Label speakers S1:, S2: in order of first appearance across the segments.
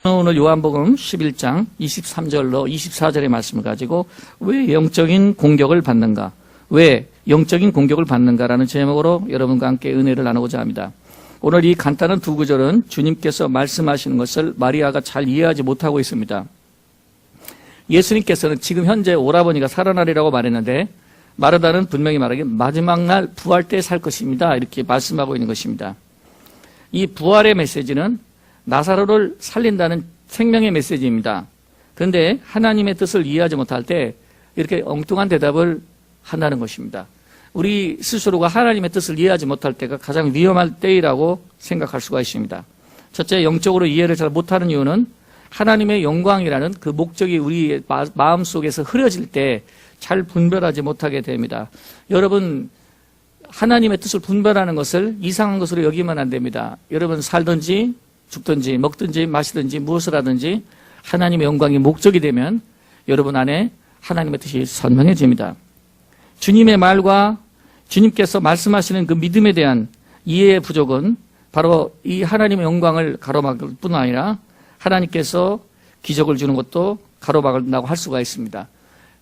S1: 오늘 요한복음 11장 23절로 24절의 말씀을 가지고 왜 영적인 공격을 받는가, 왜 영적인 공격을 받는가라는 제목으로 여러분과 함께 은혜를 나누고자 합니다. 오늘 이 간단한 두 구절은 주님께서 말씀하시는 것을 마리아가 잘 이해하지 못하고 있습니다. 예수님께서는 지금 현재 오라버니가 살아나리라고 말했는데 마르다는 분명히 말하기에 마지막 날 부활 때 살 것입니다, 이렇게 말씀하고 있는 것입니다. 이 부활의 메시지는 나사로를 살린다는 생명의 메시지입니다. 그런데 하나님의 뜻을 이해하지 못할 때 이렇게 엉뚱한 대답을 한다는 것입니다. 우리 스스로가 하나님의 뜻을 이해하지 못할 때가 가장 위험할 때이라고 생각할 수가 있습니다. 첫째, 영적으로 이해를 잘 못하는 이유는 하나님의 영광이라는 그 목적이 우리 마음속에서 흐려질 때 잘 분별하지 못하게 됩니다. 여러분, 하나님의 뜻을 분별하는 것을 이상한 것으로 여기면 안 됩니다. 여러분, 살든지 죽든지 먹든지 마시든지 무엇을 하든지 하나님의 영광이 목적이 되면 여러분 안에 하나님의 뜻이 선명해집니다. 주님의 말과 주님께서 말씀하시는 그 믿음에 대한 이해의 부족은 바로 이 하나님의 영광을 가로막을 뿐 아니라 하나님께서 기적을 주는 것도 가로막는다고 할 수가 있습니다.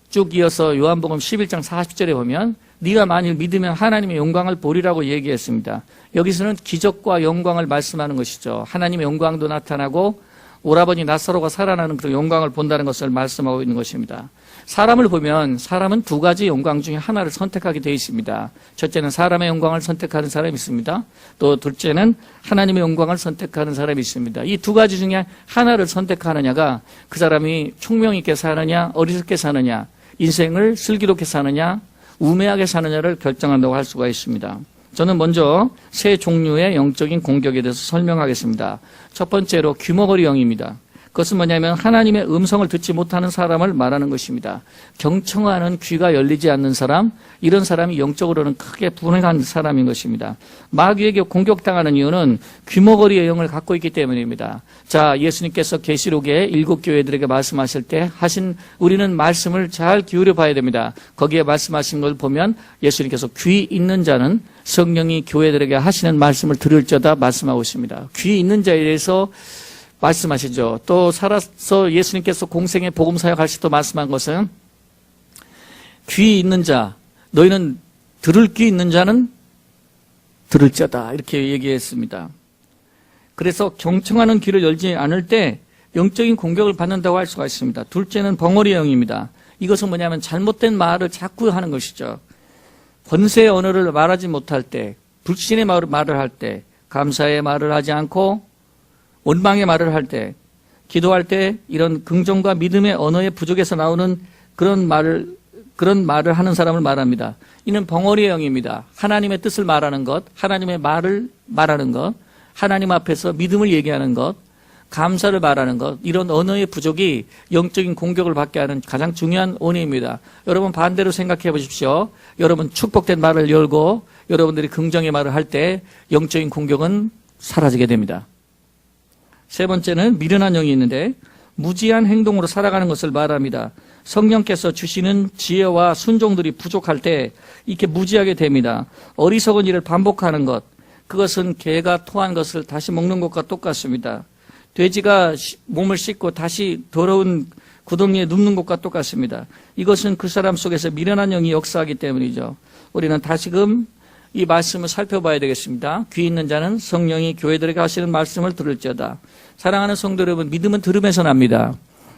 S1: 쭉 이어서 요한복음 11장 40절에 보면 네가 만일 믿으면 하나님의 영광을 보리라고 얘기했습니다. 여기서는 기적과 영광을 말씀하는 것이죠. 하나님의 영광도 나타나고 오라버니 나사로가 살아나는 그런 영광을 본다는 것을 말씀하고 있는 것입니다. 사람을 보면 사람은 두 가지 영광 중에 하나를 선택하게 되어 있습니다. 첫째는 사람의 영광을 선택하는 사람이 있습니다. 또 둘째는 하나님의 영광을 선택하는 사람이 있습니다. 이 두 가지 중에 하나를 선택하느냐가 그 사람이 총명 있게 사느냐 어리석게 사느냐, 인생을 슬기롭게 사느냐 우매하게 사느냐를 결정한다고 할 수가 있습니다. 저는 먼저 세 종류의 영적인 공격에 대해서 설명하겠습니다. 첫 번째로 귀머거리 영입니다. 그것은 뭐냐면 하나님의 음성을 듣지 못하는 사람을 말하는 것입니다. 경청하는 귀가 열리지 않는 사람, 이런 사람이 영적으로는 크게 불행한 사람인 것입니다. 마귀에게 공격당하는 이유는 귀머거리의 영을 갖고 있기 때문입니다. 자, 예수님께서 계시록에 7교회들에게 말씀하실 때 하신 우리는 말씀을 잘 기울여 봐야 됩니다. 거기에 말씀하신 걸 보면 예수님께서 귀 있는 자는 성령이 교회들에게 하시는 말씀을 들을지어다 말씀하고 있습니다. 귀 있는 자에 대해서 말씀하시죠. 또 살아서 예수님께서 공생의 복음 사역하실 때 말씀한 것은 귀 있는 자, 너희는 들을 귀 있는 자는 들을지어다, 이렇게 얘기했습니다. 그래서 경청하는 귀를 열지 않을 때 영적인 공격을 받는다고 할 수가 있습니다. 둘째는 벙어리 영입니다. 이것은 뭐냐면 잘못된 말을 자꾸 하는 것이죠. 권세의 언어를 말하지 못할 때, 불신의 말을 할 때, 감사의 말을 하지 않고 원망의 말을 할 때, 기도할 때 이런 긍정과 믿음의 언어의 부족에서 나오는 그런 말을 하는 사람을 말합니다. 이는 벙어리의 영입니다. 하나님의 뜻을 말하는 것, 하나님의 말을 말하는 것, 하나님 앞에서 믿음을 얘기하는 것, 감사를 말하는 것, 이런 언어의 부족이 영적인 공격을 받게 하는 가장 중요한 원인입니다. 여러분 반대로 생각해 보십시오. 여러분 축복된 말을 열고 여러분들이 긍정의 말을 할 때 영적인 공격은 사라지게 됩니다. 세 번째는 미련한 영이 있는데 무지한 행동으로 살아가는 것을 말합니다. 성령께서 주시는 지혜와 순종들이 부족할 때 이렇게 무지하게 됩니다. 어리석은 일을 반복하는 것, 그것은 개가 토한 것을 다시 먹는 것과 똑같습니다. 돼지가 몸을 씻고 다시 더러운 구덩이에 눕는 것과 똑같습니다. 이것은 그 사람 속에서 미련한 영이 역사하기 때문이죠. 우리는 다시금 이 말씀을 살펴봐야 되겠습니다. 귀 있는 자는 성령이 교회들에게 하시는 말씀을 들을지어다. 사랑하는 성도 여러분, 믿음은 들음에서 납니다.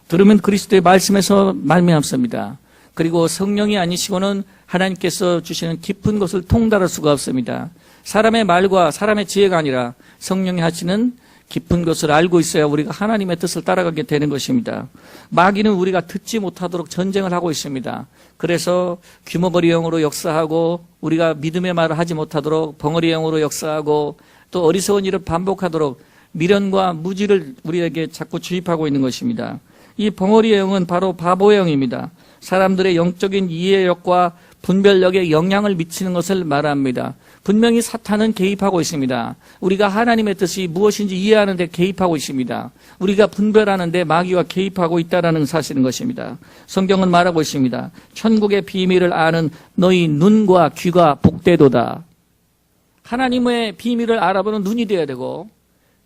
S1: 들으면 그리스도의 말씀에서 말미암습니다. 그리고 성령이 아니시고는 하나님께서 주시는 깊은 것을 통달할 수가 없습니다. 사람의 말과 사람의 지혜가 아니라 성령이 하시는 깊은 것을 알고 있어야 우리가 하나님의 뜻을 따라가게 되는 것입니다. 마귀는 우리가 듣지 못하도록 전쟁을 하고 있습니다. 그래서 귀머거리 영으로 역사하고 우리가 믿음의 말을 하지 못하도록 벙어리 영으로 역사하고 또 어리석은 일을 반복하도록 미련과 무지를 우리에게 자꾸 주입하고 있는 것입니다. 이 벙어리의 영은 바로 바보의 영입니다. 사람들의 영적인 이해력과 분별력에 영향을 미치는 것을 말합니다. 분명히 사탄은 개입하고 있습니다. 우리가 하나님의 뜻이 무엇인지 이해하는 데 개입하고 있습니다. 우리가 분별하는 데 마귀가 개입하고 있다는 사실인 것입니다. 성경은 말하고 있습니다. 천국의 비밀을 아는 너희 눈과 귀가 복되도다. 하나님의 비밀을 알아보는 눈이 되어야 되고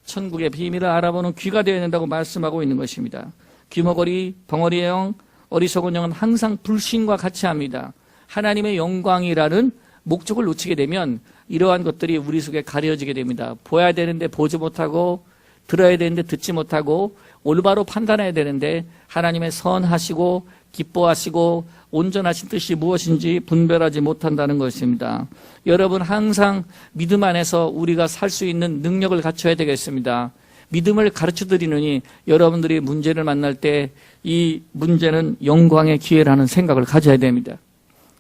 S1: 천국의 비밀을 알아보는 귀가 되어야 된다고 말씀하고 있는 것입니다. 귀머거리, 벙어리의 영, 어리석은 영은 항상 불신과 같이 합니다. 하나님의 영광이라는 목적을 놓치게 되면 이러한 것들이 우리 속에 가려지게 됩니다. 보아야 되는데 보지 못하고, 들어야 되는데 듣지 못하고, 올바로 판단해야 되는데 하나님의 선하시고 기뻐하시고 온전하신 뜻이 무엇인지 분별하지 못한다는 것입니다. 여러분, 항상 믿음 안에서 우리가 살 수 있는 능력을 갖춰야 되겠습니다. 믿음을 가르쳐 드리느니 여러분들이 문제를 만날 때 이 문제는 영광의 기회라는 생각을 가져야 됩니다.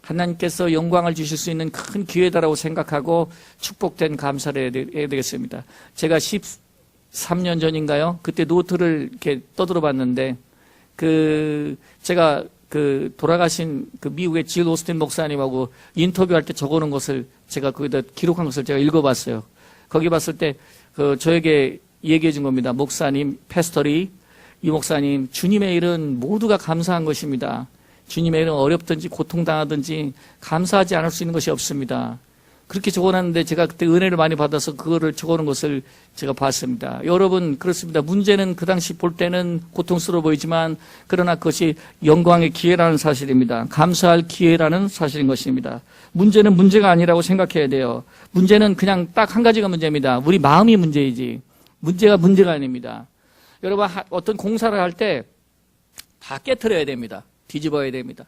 S1: 하나님께서 영광을 주실 수 있는 큰 기회다라고 생각하고 축복된 감사를 해야 되겠습니다. 제가 13년 전인가요? 그때 노트를 이렇게 떠들어 봤는데, 제가 돌아가신 미국의 질 오스틴 목사님하고 인터뷰할 때 적어놓은 것을 제가 거기다 기록한 것을 제가 읽어봤어요. 거기 봤을 때, 저에게 얘기해 준 겁니다. 목사님, 패스터리, 이 목사님, 주님의 일은 모두가 감사한 것입니다. 주님의 일은 어렵든지 고통당하든지 감사하지 않을 수 있는 것이 없습니다. 그렇게 적어놨는데 제가 그때 은혜를 많이 받아서 그거를 적어놓은 것을 제가 봤습니다. 여러분, 그렇습니다. 문제는 그 당시 볼 때는 고통스러워 보이지만 그러나 그것이 영광의 기회라는 사실입니다. 감사할 기회라는 사실인 것입니다. 문제는 문제가 아니라고 생각해야 돼요. 문제는 그냥 딱 한 가지가 문제입니다. 우리 마음이 문제이지 문제가 아닙니다. 여러분, 어떤 공사를 할 때 다 깨트려야 됩니다. 뒤집어야 됩니다.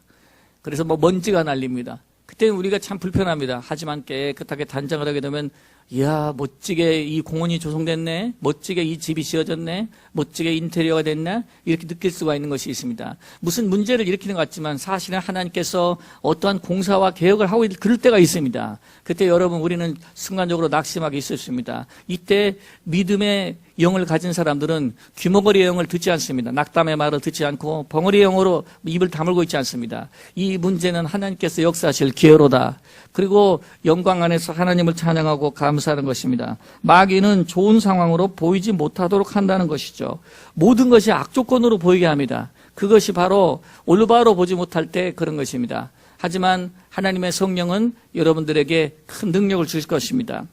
S1: 그래서 먼지가 날립니다. 그때는 우리가 참 불편합니다. 하지만 깨끗하게 단장을 하게 되면, 이야, 멋지게 이 공원이 조성됐네, 멋지게 이 집이 지어졌네, 멋지게 인테리어가 됐네, 이렇게 느낄 수가 있는 것이 있습니다. 무슨 문제를 일으키는 것 같지만 사실은 하나님께서 어떠한 공사와 개혁을 하고 그럴 때가 있습니다. 그때 여러분, 우리는 순간적으로 낙심하게 있었습니다. 이때 믿음의 영을 가진 사람들은 귀머거리의 영을 듣지 않습니다. 낙담의 말을 듣지 않고 벙어리의 영으로 입을 다물고 있지 않습니다. 이 문제는 하나님께서 역사하실 기회로다. 그리고 영광 안에서 하나님을 찬양하고 감사하는 것입니다. 마귀는 좋은 상황으로 보이지 못하도록 한다는 것이죠. 모든 것이 악조건으로 보이게 합니다. 그것이 바로 올바로 보지 못할 때 그런 것입니다. 하지만 하나님의 성령은 여러분들에게 큰 능력을 주실 것입니다.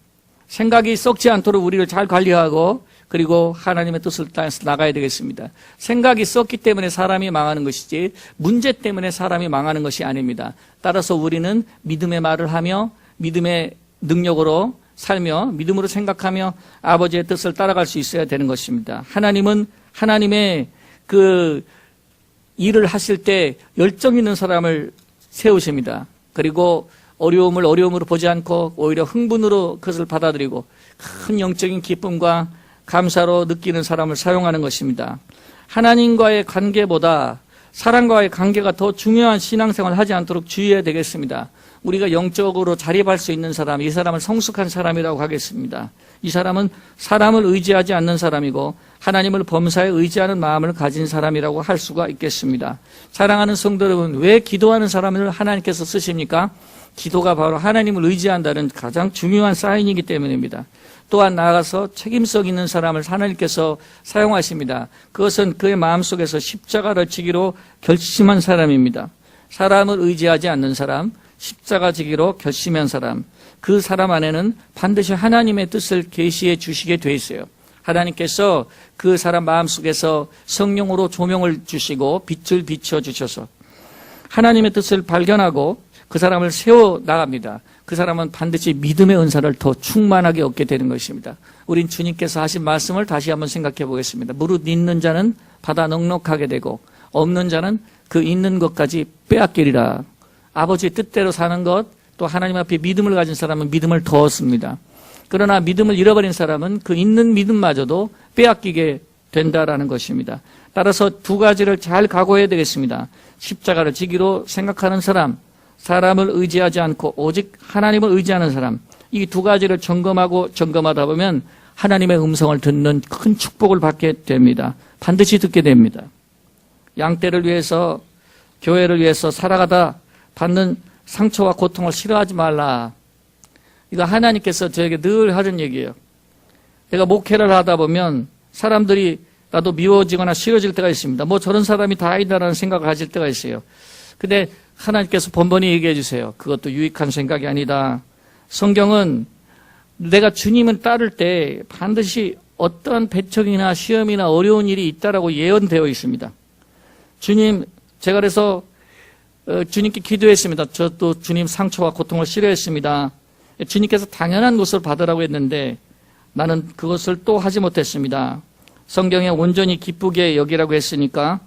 S1: 생각이 썩지 않도록 우리를 잘 관리하고 그리고 하나님의 뜻을 따라서 나가야 되겠습니다. 생각이 썩기 때문에 사람이 망하는 것이지 문제 때문에 사람이 망하는 것이 아닙니다. 따라서 우리는 믿음의 말을 하며 믿음의 능력으로 살며 믿음으로 생각하며 아버지의 뜻을 따라갈 수 있어야 되는 것입니다. 하나님은 하나님의 그 일을 하실 때 열정 있는 사람을 세우십니다. 그리고 어려움을 어려움으로 보지 않고 오히려 흥분으로 그것을 받아들이고 큰 영적인 기쁨과 감사로 느끼는 사람을 사용하는 것입니다. 하나님과의 관계보다 사람과의 관계가 더 중요한 신앙생활을 하지 않도록 주의해야 되겠습니다. 우리가 영적으로 자립할 수 있는 사람, 이 사람을 성숙한 사람이라고 하겠습니다. 이 사람은 사람을 의지하지 않는 사람이고 하나님을 범사에 의지하는 마음을 가진 사람이라고 할 수가 있겠습니다. 사랑하는 성도 여러분, 왜 기도하는 사람을 하나님께서 쓰십니까? 기도가 바로 하나님을 의지한다는 가장 중요한 사인이기 때문입니다. 또한 나아가서 책임성 있는 사람을 하나님께서 사용하십니다. 그것은 그의 마음속에서 십자가를 지기로 결심한 사람입니다. 사람을 의지하지 않는 사람, 십자가 지기로 결심한 사람, 그 사람 안에는 반드시 하나님의 뜻을 계시해 주시게 돼 있어요. 하나님께서 그 사람 마음속에서 성령으로 조명을 주시고 빛을 비춰 주셔서 하나님의 뜻을 발견하고 그 사람을 세워 나갑니다. 그 사람은 반드시 믿음의 은사를 더 충만하게 얻게 되는 것입니다. 우린 주님께서 하신 말씀을 다시 한번 생각해 보겠습니다. 무릇 있는 자는 받아 넉넉하게 되고 없는 자는 그 있는 것까지 빼앗기리라. 아버지의 뜻대로 사는 것, 또 하나님 앞에 믿음을 가진 사람은 믿음을 더 얻습니다. 그러나 믿음을 잃어버린 사람은 그 있는 믿음마저도 빼앗기게 된다라는 것입니다. 따라서 두 가지를 잘 각오해야 되겠습니다. 십자가를 지기로 생각하는 사람, 사람을 의지하지 않고 오직 하나님을 의지하는 사람, 이 두 가지를 점검하다 보면 하나님의 음성을 듣는 큰 축복을 받게 됩니다. 반드시 듣게 됩니다. 양떼를 위해서, 교회를 위해서 살아가다 받는 상처와 고통을 싫어하지 말라. 이거 하나님께서 저에게 늘 하는 얘기예요. 내가 목회를 하다 보면 사람들이 나도 미워지거나 싫어질 때가 있습니다. 뭐 저런 사람이 다 아니다라는 생각을 가질 때가 있어요. 근데 하나님께서 번번이 얘기해 주세요. 그것도 유익한 생각이 아니다. 성경은 내가 주님을 따를 때 반드시 어떠한 배척이나 시험이나 어려운 일이 있다라고 예언되어 있습니다. 주님, 제가 그래서 주님께 기도했습니다. 저도 주님 상처와 고통을 싫어했습니다. 주님께서 당연한 것을 받으라고 했는데 나는 그것을 또 하지 못했습니다. 성경에 온전히 기쁘게 여기라고 했으니까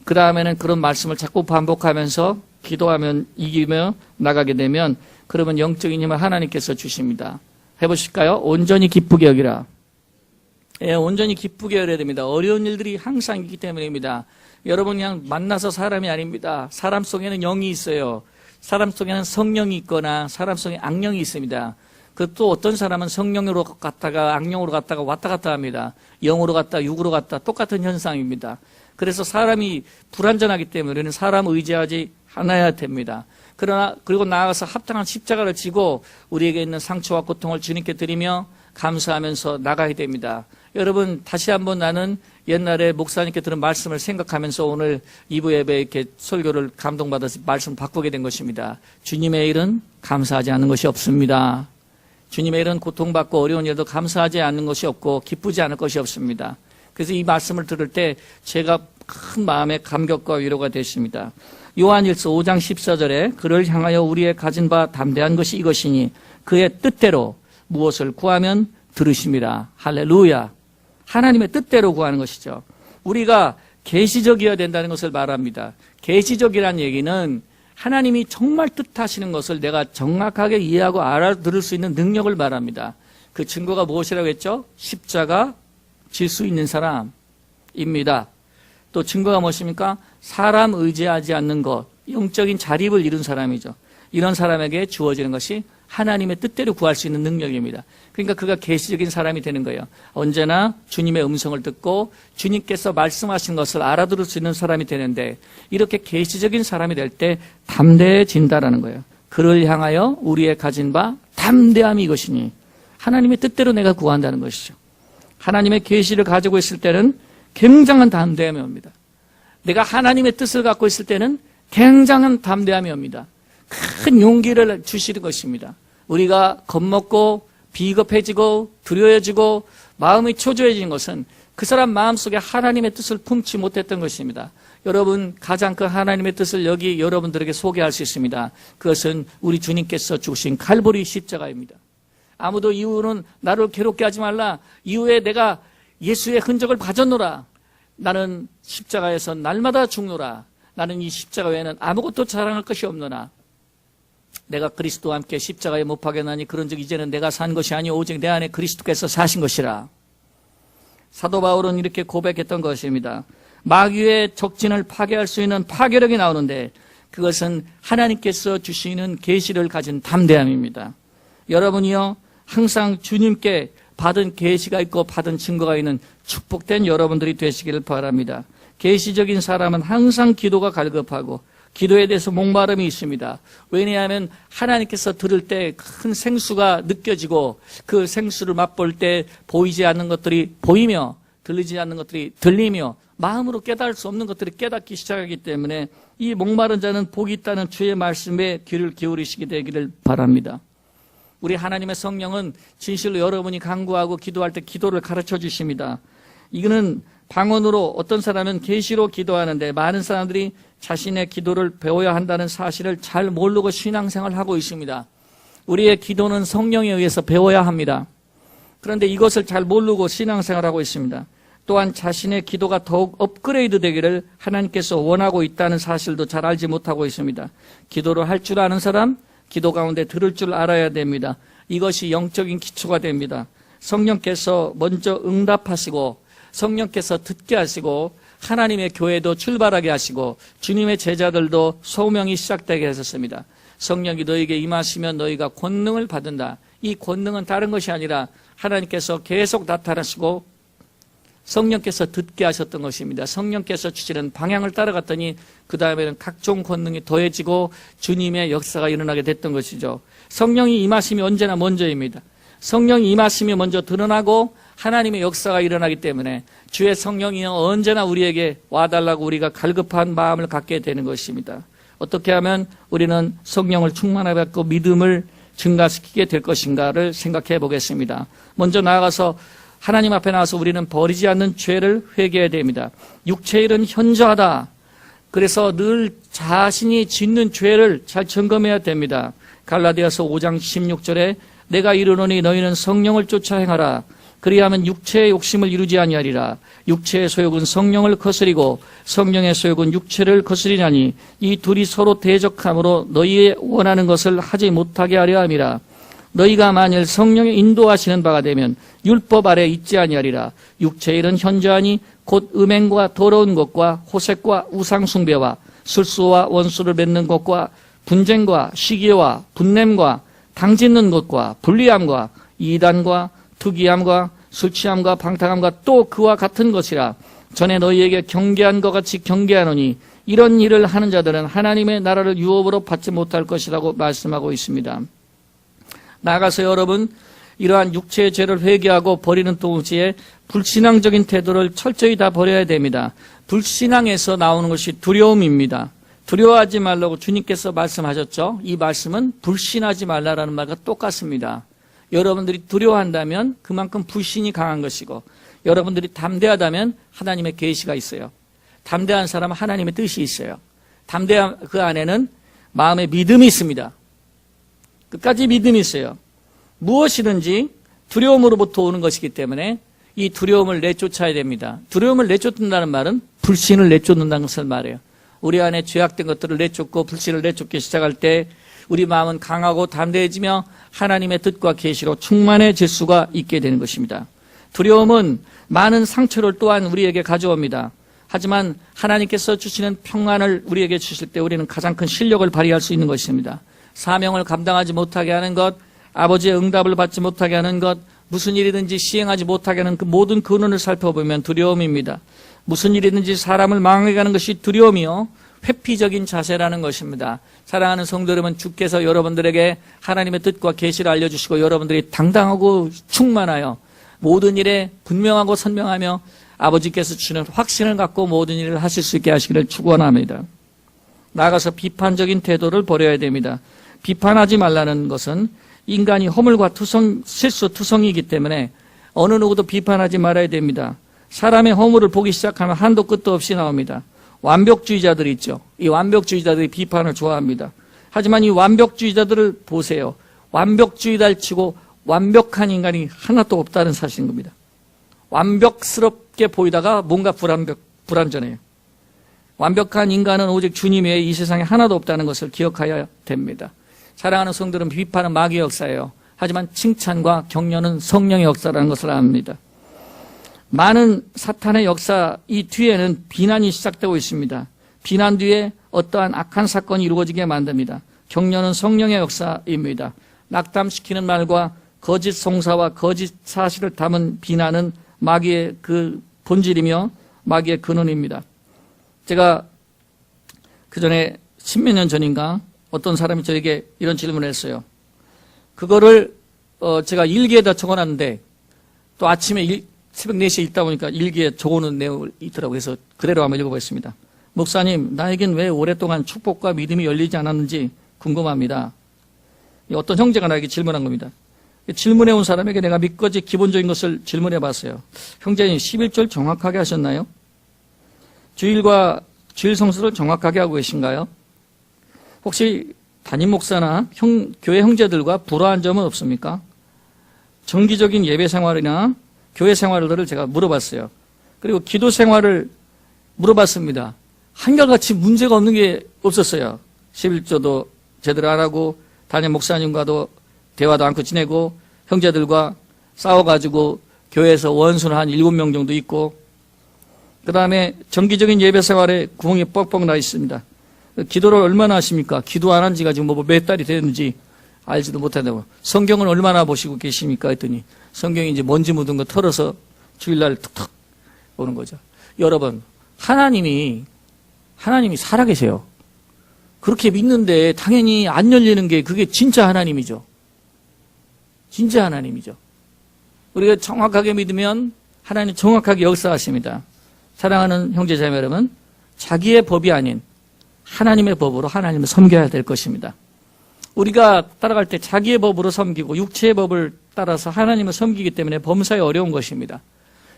S1: 그 다음에는 그런 말씀을 자꾸 반복하면서 기도하면 이기며 나가게 되면 그러면 영적인 힘을 하나님께서 주십니다. 해보실까요? 온전히 기쁘게 여기라. 예, 온전히 기쁘게 여겨야 됩니다. 어려운 일들이 항상 있기 때문입니다. 여러분 그냥 만나서 사람이 아닙니다. 사람 속에는 영이 있어요. 사람 속에는 성령이 있거나 사람 속에 악령이 있습니다. 그 또 어떤 사람은 성령으로 갔다가 악령으로 갔다가 왔다 갔다 합니다. 영으로 갔다 육으로 갔다 똑같은 현상입니다. 그래서 사람이 불완전하기 때문에 우리는 사람 의지하지 않아야 됩니다. 그리고 나아가서 합당한 십자가를 지고 우리에게 있는 상처와 고통을 주님께 드리며 감사하면서 나가야 됩니다. 여러분 다시 한번 나는 옛날에 목사님께 들은 말씀을 생각하면서 오늘 2부 예배 이렇게 설교를 감동받아서 말씀 바꾸게 된 것입니다. 주님의 일은 감사하지 않는 것이 없습니다. 주님의 일은 고통받고 어려운 일도 감사하지 않는 것이 없고 기쁘지 않을 것이 없습니다. 그래서 이 말씀을 들을 때 제가 큰 마음의 감격과 위로가 됐습니다. 요한일서 5장 14절에 그를 향하여 우리의 가진 바 담대한 것이 이것이니 그의 뜻대로 무엇을 구하면 들으심이라. 할렐루야. 하나님의 뜻대로 구하는 것이죠. 우리가 계시적이어야 된다는 것을 말합니다. 계시적이란 얘기는 하나님이 정말 뜻하시는 것을 내가 정확하게 이해하고 알아들을 수 있는 능력을 말합니다. 그 증거가 무엇이라고 했죠? 십자가 질 수 있는 사람입니다. 또 증거가 무엇입니까? 사람 의지하지 않는 것, 영적인 자립을 이룬 사람이죠. 이런 사람에게 주어지는 것이 하나님의 뜻대로 구할 수 있는 능력입니다. 그러니까 그가 계시적인 사람이 되는 거예요. 언제나 주님의 음성을 듣고 주님께서 말씀하신 것을 알아들을 수 있는 사람이 되는데 이렇게 계시적인 사람이 될 때 담대해진다라는 거예요. 그를 향하여 우리의 가진 바 담대함이 이것이니 하나님의 뜻대로 내가 구한다는 것이죠. 하나님의 계시를 가지고 있을 때는 굉장한 담대함이 옵니다. 내가 하나님의 뜻을 갖고 있을 때는 굉장한 담대함이 옵니다. 큰 용기를 주시는 것입니다. 우리가 겁먹고 비겁해지고 두려워지고 마음이 초조해지는 것은 그 사람 마음속에 하나님의 뜻을 품지 못했던 것입니다. 여러분 가장 큰 하나님의 뜻을 여기 여러분들에게 소개할 수 있습니다. 그것은 우리 주님께서 주신 칼보리 십자가입니다. 아무도 이후는 나를 괴롭게 하지 말라. 이후에 내가 예수의 흔적을 가졌노라. 나는 십자가에서 날마다 죽노라. 나는 이 십자가 외에는 아무것도 자랑할 것이 없노라. 내가 그리스도와 함께 십자가에 못 박여나니 그런즉 이제는 내가 산 것이 아니오 오직 내 안에 그리스도께서 사신 것이라. 사도 바울은 이렇게 고백했던 것입니다. 마귀의 적진을 파괴할 수 있는 파괴력이 나오는데 그것은 하나님께서 주시는 계시를 가진 담대함입니다. 여러분이요 항상 주님께 받은 계시가 있고 받은 증거가 있는 축복된 여러분들이 되시기를 바랍니다. 계시적인 사람은 항상 기도가 갈급하고 기도에 대해서 목마름이 있습니다. 왜냐하면 하나님께서 들을 때 큰 생수가 느껴지고 그 생수를 맛볼 때 보이지 않는 것들이 보이며 들리지 않는 것들이 들리며 마음으로 깨달을 수 없는 것들이 깨닫기 시작하기 때문에 이 목마른 자는 복이 있다는 주의 말씀에 귀를 기울이시게 되기를 바랍니다. 우리 하나님의 성령은 진실로 여러분이 간구하고 기도할 때 기도를 가르쳐 주십니다. 이거는 방언으로 어떤 사람은 계시로 기도하는데 많은 사람들이 자신의 기도를 배워야 한다는 사실을 잘 모르고 신앙생활을 하고 있습니다. 우리의 기도는 성령에 의해서 배워야 합니다. 그런데 이것을 잘 모르고 신앙생활을 하고 있습니다. 또한 자신의 기도가 더욱 업그레이드 되기를 하나님께서 원하고 있다는 사실도 잘 알지 못하고 있습니다. 기도를 할 줄 아는 사람, 기도 가운데 들을 줄 알아야 됩니다. 이것이 영적인 기초가 됩니다. 성령께서 먼저 응답하시고 성령께서 듣게 하시고 하나님의 교회도 출발하게 하시고 주님의 제자들도 소명이 시작되게 하셨습니다. 성령이 너에게 임하시면 너희가 권능을 받는다. 이 권능은 다른 것이 아니라 하나님께서 계속 나타나시고 성령께서 듣게 하셨던 것입니다. 성령께서 주시는 방향을 따라갔더니 그 다음에는 각종 권능이 더해지고 주님의 역사가 일어나게 됐던 것이죠. 성령이 임하심이 언제나 먼저입니다. 성령이 임하심이 먼저 드러나고 하나님의 역사가 일어나기 때문에 주의 성령이 언제나 우리에게 와달라고 우리가 갈급한 마음을 갖게 되는 것입니다. 어떻게 하면 우리는 성령을 충만하고 믿음을 증가시키게 될 것인가를 생각해 보겠습니다. 먼저 나아가서 하나님 앞에 나와서 우리는 버리지 않는 죄를 회개해야 됩니다. 육체의 일은 현저하다. 그래서 늘 자신이 짓는 죄를 잘 점검해야 됩니다. 갈라디아서 5장 16절에 내가 이르노니 너희는 성령을 쫓아 행하라. 그리하면 육체의 욕심을 이루지 아니하리라. 육체의 소욕은 성령을 거스리고 성령의 소욕은 육체를 거스리냐니 이 둘이 서로 대적함으로 너희의 원하는 것을 하지 못하게 하려 함이라. 너희가 만일 성령의 인도하시는 바가 되면 율법 아래 있지 아니하리라. 육체의 일은 현저하니 곧 음행과 더러운 것과 호색과 우상숭배와 술수와 원수를 맺는 것과 분쟁과 시기와 분냄과 당짓는 것과 불리함과 이단과 투기함과 술취함과 방탕함과 또 그와 같은 것이라. 전에 너희에게 경계한 것 같이 경계하노니 이런 일을 하는 자들은 하나님의 나라를 유업으로 받지 못할 것이라고 말씀하고 있습니다. 나아가서 여러분, 이러한 육체의 죄를 회개하고 버리는 동시에 불신앙적인 태도를 철저히 다 버려야 됩니다. 불신앙에서 나오는 것이 두려움입니다. 두려워하지 말라고 주님께서 말씀하셨죠. 이 말씀은 불신하지 말라라는 말과 똑같습니다. 여러분들이 두려워한다면 그만큼 불신이 강한 것이고, 여러분들이 담대하다면 하나님의 계시가 있어요. 담대한 사람은 하나님의 뜻이 있어요. 담대한 그 안에는 마음의 믿음이 있습니다. 끝까지 믿음이 있어요. 무엇이든지 두려움으로부터 오는 것이기 때문에 이 두려움을 내쫓아야 됩니다. 두려움을 내쫓는다는 말은 불신을 내쫓는다는 것을 말해요. 우리 안에 죄악된 것들을 내쫓고 불신을 내쫓기 시작할 때 우리 마음은 강하고 담대해지며 하나님의 뜻과 계시로 충만해질 수가 있게 되는 것입니다. 두려움은 많은 상처를 또한 우리에게 가져옵니다. 하지만 하나님께서 주시는 평안을 우리에게 주실 때 우리는 가장 큰 실력을 발휘할 수 있는 것입니다. 사명을 감당하지 못하게 하는 것, 아버지의 응답을 받지 못하게 하는 것, 무슨 일이든지 시행하지 못하게 하는 그 모든 근원을 살펴보면 두려움입니다. 무슨 일이든지 사람을 망하게 하는 것이 두려움이요, 회피적인 자세라는 것입니다. 사랑하는 성도 여러분, 주께서 여러분들에게 하나님의 뜻과 계시를 알려주시고 여러분들이 당당하고 충만하여 모든 일에 분명하고 선명하며 아버지께서 주시는 확신을 갖고 모든 일을 하실 수 있게 하시기를 축원합니다. 나아가서 비판적인 태도를 버려야 됩니다. 비판하지 말라는 것은 인간이 허물과 실수, 투성이기 때문에 어느 누구도 비판하지 말아야 됩니다. 사람의 허물을 보기 시작하면 한도 끝도 없이 나옵니다. 완벽주의자들이 있죠. 이 완벽주의자들이 비판을 좋아합니다. 하지만 이 완벽주의자들을 보세요. 완벽주의자를 치고 완벽한 인간이 하나도 없다는 사실인 겁니다. 완벽스럽게 보이다가 뭔가 불완전해요. 완벽한 인간은 오직 주님 외에 이 세상에 하나도 없다는 것을 기억해야 됩니다. 사랑하는 성들은 비판은 마귀의 역사예요. 하지만 칭찬과 격려는 성령의 역사라는 것을 압니다. 많은 사탄의 역사 이 뒤에는 비난이 시작되고 있습니다. 비난 뒤에 어떠한 악한 사건이 이루어지게 만듭니다. 격려는 성령의 역사입니다. 낙담시키는 말과 거짓 송사와 거짓 사실을 담은 비난은 마귀의 그 본질이며 마귀의 근원입니다. 제가 그 전에 10몇 년 전인가 어떤 사람이 저에게 이런 질문을 했어요. 그거를 제가 일기에다 적어놨는데 또 아침에 새벽 4시에 읽다 보니까 일기에 적어놓은 내용이 있더라고요. 그래서 그대로 한번 읽어보겠습니다. 목사님, 나에겐 왜 오랫동안 축복과 믿음이 열리지 않았는지 궁금합니다. 어떤 형제가 나에게 질문한 겁니다. 질문해온 사람에게 내가 몇 가지 기본적인 것을 질문해봤어요. 형제님, 11절 정확하게 하셨나요? 주일과 주일 성수를 정확하게 하고 계신가요? 혹시 담임 목사나 교회 형제들과 불화한 점은 없습니까? 정기적인 예배 생활이나 교회 생활들을 제가 물어봤어요. 그리고 기도 생활을 물어봤습니다. 한결같이 문제가 없는 게 없었어요. 11조도 제대로 안 하고 담임 목사님과도 대화도 않고 지내고 형제들과 싸워가지고 교회에서 원수는 한 7명 정도 있고, 그 다음에 정기적인 예배 생활에 구멍이 뻑뻑 나 있습니다. 기도를 얼마나 하십니까? 기도 안 한 지가 지금 몇 달이 됐는지 알지도 못한다고. 성경을 얼마나 보시고 계십니까? 했더니 성경이 이제 먼지 묻은 거 털어서 주일날 툭툭 오는 거죠. 여러분, 하나님이 살아계세요. 그렇게 믿는데 당연히 안 열리는 게 그게 진짜 하나님이죠. 진짜 하나님이죠. 우리가 정확하게 믿으면 하나님 정확하게 역사하십니다. 사랑하는 형제자매 여러분, 자기의 법이 아닌 하나님의 법으로 하나님을 섬겨야 될 것입니다. 우리가 따라갈 때 자기의 법으로 섬기고 육체의 법을 따라서 하나님을 섬기기 때문에 범사에 어려운 것입니다.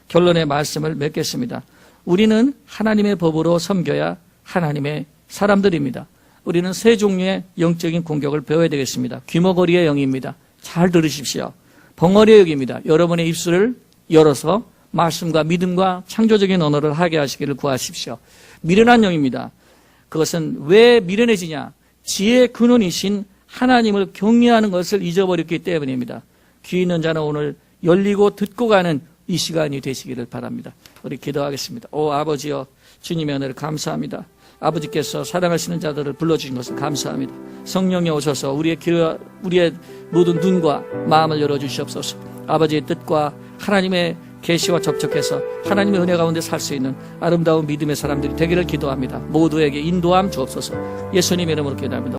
S1: 결론의 말씀을 맺겠습니다. 우리는 하나님의 법으로 섬겨야 하나님의 사람들입니다. 우리는 세 종류의 영적인 공격을 배워야 되겠습니다. 귀머거리의 영입니다. 잘 들으십시오. 벙어리의 영입니다. 여러분의 입술을 열어서 말씀과 믿음과 창조적인 언어를 하게 하시기를 구하십시오. 미련한 영입니다. 그것은 왜 미련해지냐? 지혜의 근원이신 하나님을 경외하는 것을 잊어버렸기 때문입니다. 귀 있는 자는 오늘 열리고 듣고 가는 이 시간이 되시기를 바랍니다. 우리 기도하겠습니다. 오 아버지여, 주님의 은혜를 감사합니다. 아버지께서 사랑하시는 자들을 불러주신 것을 감사합니다. 성령이 오셔서 우리의 모든 눈과 마음을 열어주시옵소서. 아버지의 뜻과 하나님의 계시와 접촉해서 하나님의 은혜 가운데 살 수 있는 아름다운 믿음의 사람들이 되기를 기도합니다. 모두에게 인도함 주옵소서. 예수님의 이름으로 기도합니다.